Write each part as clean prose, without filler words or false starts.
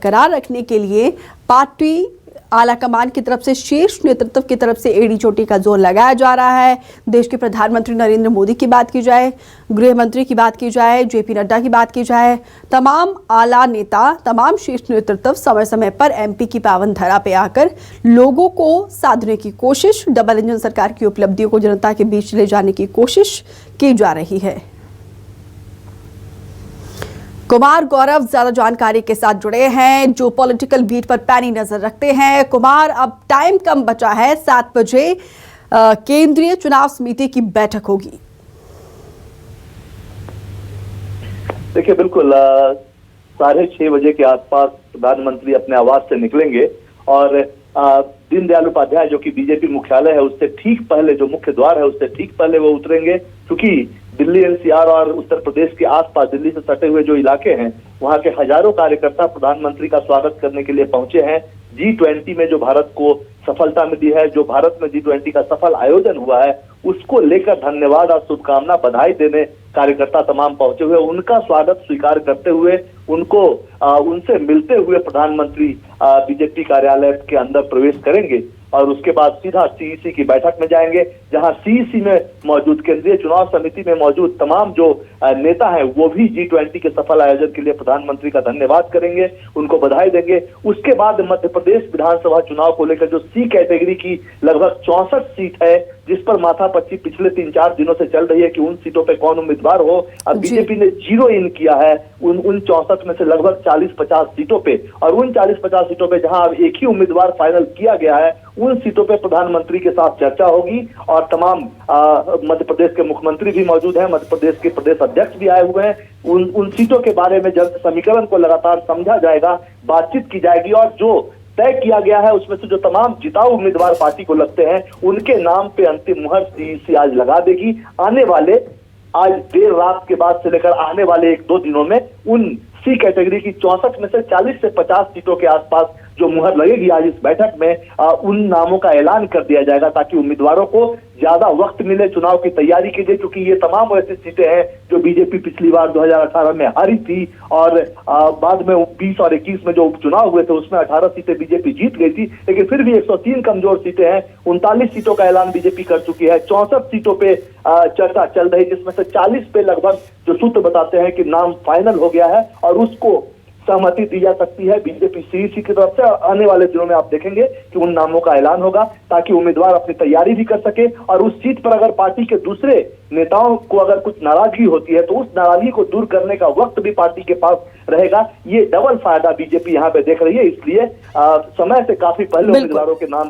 बरकरार रखने के लिए पार्टी आला कमान की तरफ से शीर्ष नेतृत्व की तरफ से एड़ी चोटी का जोर लगाया जा रहा है। देश के प्रधानमंत्री नरेंद्र मोदी की बात की जाए, गृह मंत्री की बात की जाए, जेपी नड्डा की बात की जाए, तमाम आला नेता, तमाम शीर्ष नेतृत्व समय समय पर एमपी की पावन धरा पे आकर लोगों को साधने की कोशिश, डबल इंजन सरकार की उपलब्धियों को जनता के बीच ले जाने की कोशिश की जा रही है। कुमार गौरव ज्यादा जानकारी के साथ जुड़े हैं, जो पॉलिटिकल बीट पर पैनी नजर रखते हैं। कुमार, अब टाइम कम बचा है, 7 बजे केंद्रीय चुनाव समिति की बैठक होगी। देखिए, बिल्कुल 6:30 बजे के आसपास प्रधानमंत्री अपने आवास से निकलेंगे और दीनदयाल उपाध्याय जो कि बीजेपी मुख्यालय है उससे ठीक पहले, जो मुख्य द्वार है उससे ठीक पहले वो उतरेंगे, क्योंकि दिल्ली एनसीआर और उत्तर प्रदेश के आसपास दिल्ली से सटे हुए जो इलाके हैं वहां के हजारों कार्यकर्ता प्रधानमंत्री का स्वागत करने के लिए पहुंचे हैं। G20 में जो भारत को सफलता मिली है, जो भारत में G20 का सफल आयोजन हुआ है, उसको लेकर धन्यवाद और शुभकामना बधाई देने कार्यकर्ता तमाम पहुंचे हुए, उनका स्वागत स्वीकार करते हुए उनसे मिलते हुए प्रधानमंत्री बीजेपी कार्यालय के अंदर प्रवेश करेंगे और उसके बाद सीधा सीईसी की बैठक में जाएंगे, जहां सीईसी में मौजूद केंद्रीय चुनाव समिति में मौजूद तमाम जो नेता हैं वो भी G20 के सफल आयोजन के लिए प्रधानमंत्री का धन्यवाद करेंगे, उनको बधाई देंगे। उसके बाद मध्य प्रदेश विधानसभा चुनाव को लेकर जो सी कैटेगरी की लगभग 64 सीट है, जिस पर माथापच्ची पिछले 3-4 दिनों से चल रही है कि उन सीटों पे कौन उम्मीदवार हो, अब बीजेपी ने जीरो इन किया है उन 64 में से लगभग 40-50 सीटों पे, और उन 40-50 सीटों पे जहां अब एक ही उम्मीदवार फाइनल किया गया है, उन सीटों पे प्रधानमंत्री के साथ चर्चा होगी और तमाम मध्य प्रदेश के मुख्यमंत्री भी मौजूद हैं, मध्य प्रदेश के प्रदेश अध्यक्ष भी आए हुए हैं। उन सीटों के बारे में जल्द समीकरण को लगातार समझा जाएगा, बातचीत की जाएगी और जो तय किया गया है उसमें से जो तमाम जिताऊ उम्मीदवार पार्टी को लगते हैं उनके नाम पे अंतिम मुहर सीईसी आज लगा देगी। आज देर रात के बाद से लेकर आने वाले 1-2 दिनों में उन सी कैटेगरी की 64 में से 40 से 50 सीटों के आसपास जो मुहर लगेगी आज इस बैठक में उन नामों का ऐलान कर दिया जाएगा, ताकि उम्मीदवारों को ज्यादा वक्त मिले चुनाव की तैयारी के लिए, क्योंकि ये तमाम ऐसी सीटें हैं जो बीजेपी पिछली बार 2018 में हारी थी और बाद में 20 और 21 में जो उपचुनाव हुए थे उसमें 18 सीटें बीजेपी जीत गई थी, लेकिन फिर भी 103 कमजोर सीटें हैं। 39 सीटों का ऐलान बीजेपी कर चुकी है, 64 सीटों पे चर्चा चल रही, जिसमें से 40 पे लगभग जो सूत्र बताते हैं कि नाम फाइनल हो गया है और उसको सहमति दी जा सकती है बीजेपी सीईसी की तरफ से। आने वाले दिनों में आप देखेंगे कि उन नामों का ऐलान होगा ताकि उम्मीदवार अपनी तैयारी भी कर सके, और उस सीट पर अगर पार्टी के दूसरे नेताओं को अगर कुछ नाराजगी होती है तो उस नाराजगी को दूर करने का वक्त भी पार्टी के पास रहेगा। ये डबल फायदा बीजेपी यहाँ पे देख रही है, इसलिए समय से काफी पहले उम्मीदवारों के नाम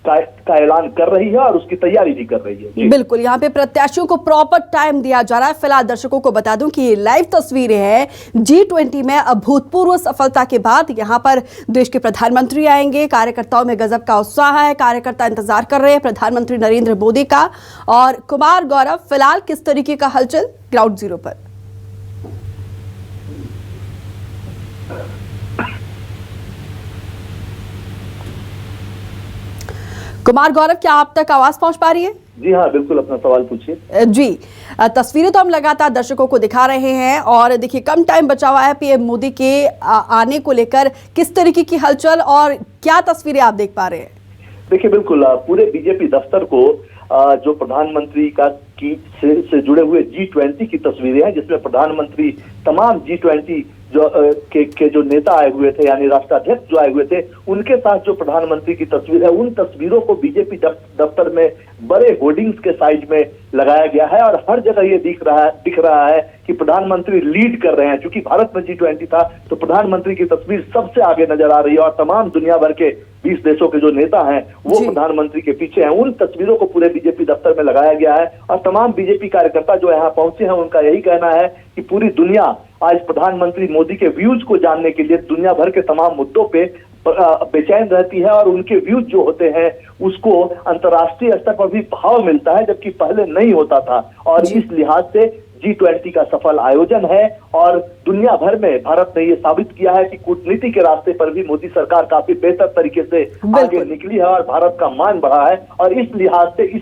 का ऐलान कर रही है और उसकी तैयारी भी कर रही है। बिल्कुल, यहाँ पे प्रत्याशियों को प्रॉपर टाइम दिया जा रहा है। फिलहाल दर्शकों को बता दूं कि ये लाइव तस्वीरें हैं G20 में अभूतपूर्व सफलता के बाद यहाँ पर देश के प्रधानमंत्री आएंगे। कार्यकर्ताओं में गजब का उत्साह है, कार्यकर्ता इंतजार कर रहे हैं प्रधानमंत्री नरेंद्र मोदी का। और कुमार गौरव, फिलहाल किस तरीके का हलचल ग्राउंड जीरो पर? कुमार गौरव, क्या आप तक आवाज पहुंच पा रही है? जी हाँ, बिल्कुल, अपना सवाल पूछिए। जी, तस्वीरें तो हम लगातार दर्शकों को दिखा रहे हैं और देखिए कम टाइम बचा हुआ है पीएम मोदी के आने को लेकर, किस तरीके की हलचल और क्या तस्वीरें आप देख पा रहे हैं? देखिए, बिल्कुल पूरे बीजेपी दफ्तर को जो प्रधानमंत्री से जुड़े हुए G20 की तस्वीरें हैं, जिसमें प्रधानमंत्री तमाम G20 जो नेता आए हुए थे, यानी राष्ट्राध्यक्ष जो आए हुए थे, उनके साथ जो प्रधानमंत्री की तस्वीर है, उन तस्वीरों को बीजेपी दफ्तर में बड़े होर्डिंग्स के साइज में लगाया गया है और हर जगह ये दिख रहा है कि प्रधानमंत्री लीड कर रहे हैं। क्योंकि भारत में G20 था तो प्रधानमंत्री की तस्वीर सबसे आगे नजर आ रही है और तमाम दुनिया भर के 20 देशों के जो नेता हैं वो प्रधानमंत्री के पीछे हैं। उन तस्वीरों को पूरे बीजेपी दफ्तर में लगाया गया है और तमाम बीजेपी कार्यकर्ता जो यहाँ पहुंचे हैं उनका यही कहना है कि पूरी दुनिया आज प्रधानमंत्री मोदी के व्यूज को जानने के लिए दुनिया भर के तमाम मुद्दों पे बेचैन रहती है और उनके व्यूज जो होते हैं उसको अंतर्राष्ट्रीय स्तर पर भी भाव मिलता है, जबकि पहले नहीं होता था। और इस लिहाज से G20 का सफल आयोजन है और दुनिया भर में भारत ने ये साबित किया है कि कूटनीति के रास्ते पर भी मोदी सरकार काफी बेहतर तरीके से आगे निकली है और भारत का मान बढ़ा है। और इस लिहाज से इस